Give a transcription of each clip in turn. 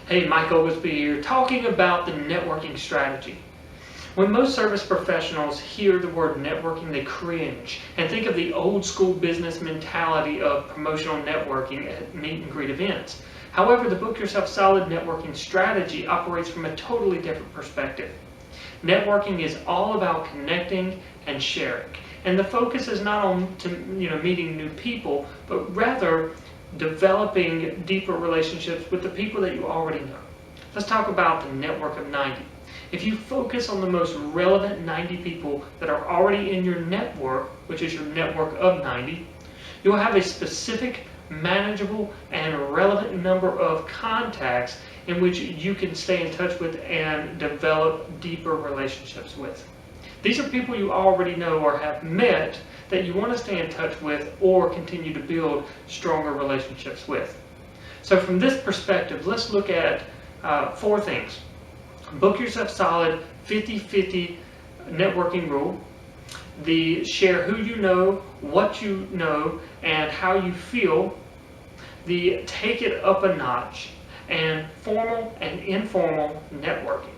Hey, Mike Oglesby here, talking about the networking strategy. When most service professionals hear the word networking, they cringe and think of the old school business mentality of promotional networking at meet and greet events. However, the Book Yourself Solid networking strategy operates from a totally different perspective. Networking is all about connecting and sharing. And the focus is not on meeting new people, but rather developing deeper relationships with the people that you already know. Let's talk about the network of 90. If you focus on the most relevant 90 people that are already in your network, which is your network of 90, you'll have a specific, manageable, and relevant number of contacts in which you can stay in touch with and develop deeper relationships with. These are people you already know or have met that you want to stay in touch with or continue to build stronger relationships with. So from this perspective, let's look at 4 things. Book Yourself Solid 50-50 networking rule, the share who you know, what you know, and how you feel, the take it up a notch, and formal and informal networking.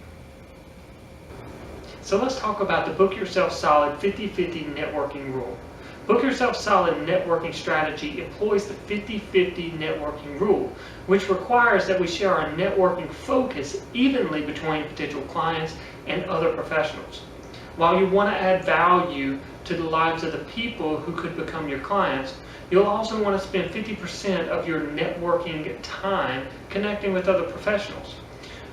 So let's talk about the Book Yourself Solid 50-50 networking rule. Book Yourself Solid networking strategy employs the 50-50 networking rule, which requires that we share our networking focus evenly between potential clients and other professionals. While you want to add value to the lives of the people who could become your clients, you'll also want to spend 50% of your networking time connecting with other professionals.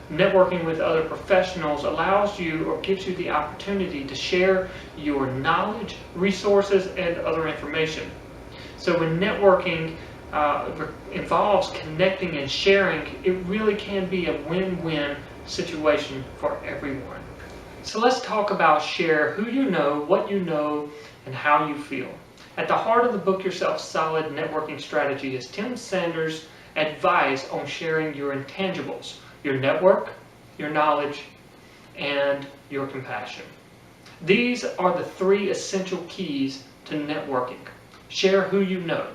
Networking with other professionals allows you or gives you the opportunity to share your knowledge, resources, and other information. So when networking involves connecting and sharing, it really can be a win-win situation for everyone. So let's talk about share who you know, what you know, and how you feel. At the heart of the Book Yourself Solid networking strategy is Tim Sanders' advice on sharing your intangibles. Your network, your knowledge, and your compassion. These are the 3 essential keys to networking. Share who you know.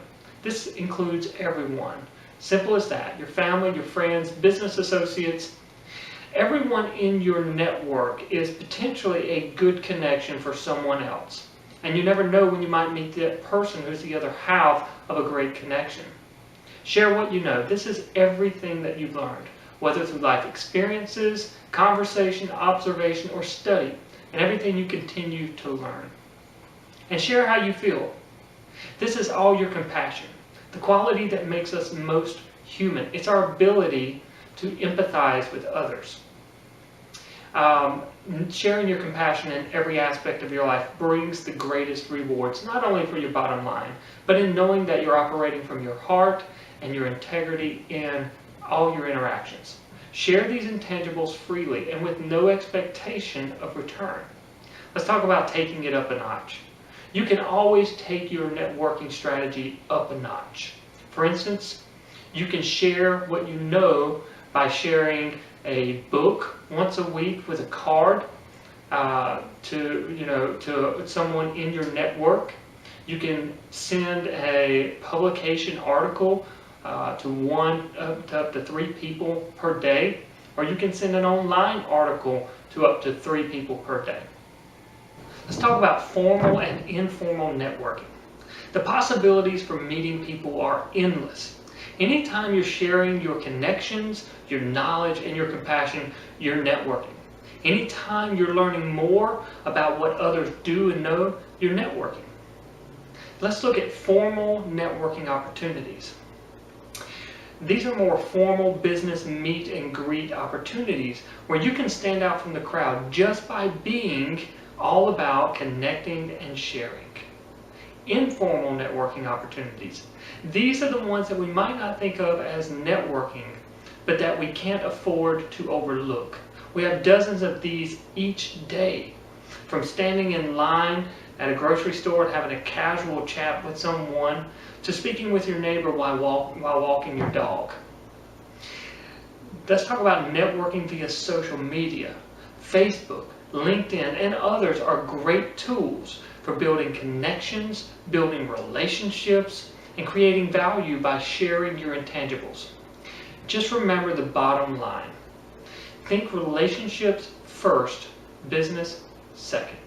This includes everyone. Simple as that. Your family, your friends, business associates. Everyone in your network is potentially a good connection for someone else. And you never know when you might meet that person who's the other half of a great connection. Share what you know. This is everything that you've learned, whether through life experiences, conversation, observation, or study, and everything you continue to learn. And share how you feel. This is all your compassion, the quality that makes us most human. It's our ability to empathize with others. Sharing your compassion in every aspect of your life brings the greatest rewards, not only for your bottom line, but in knowing that you're operating from your heart and your integrity in all your interactions. Share these intangibles freely and with no expectation of return. Let's talk about taking it up a notch. You can always take your networking strategy up a notch. For instance, you can share what you know by sharing a book once a week with a card to someone in your network. You can send a publication article to up to 3 people per day, or you can send an online article to up to 3 people per day. Let's talk about formal and informal networking. The possibilities for meeting people are endless. Anytime you're sharing your connections, your knowledge, and your compassion, you're networking. Anytime you're learning more about what others do and know, you're networking. Let's look at formal networking opportunities. These are more formal business meet and greet opportunities where you can stand out from the crowd just by being all about connecting and sharing. Informal networking opportunities. These are the ones that we might not think of as networking, but that we can't afford to overlook. We have dozens of these each day, from standing in line at a grocery store and having a casual chat with someone, to speaking with your neighbor while walking your dog. Let's talk about networking via social media. Facebook, LinkedIn, and others are great tools for building connections, building relationships, and creating value by sharing your intangibles. Just remember the bottom line. Think relationships first, business second.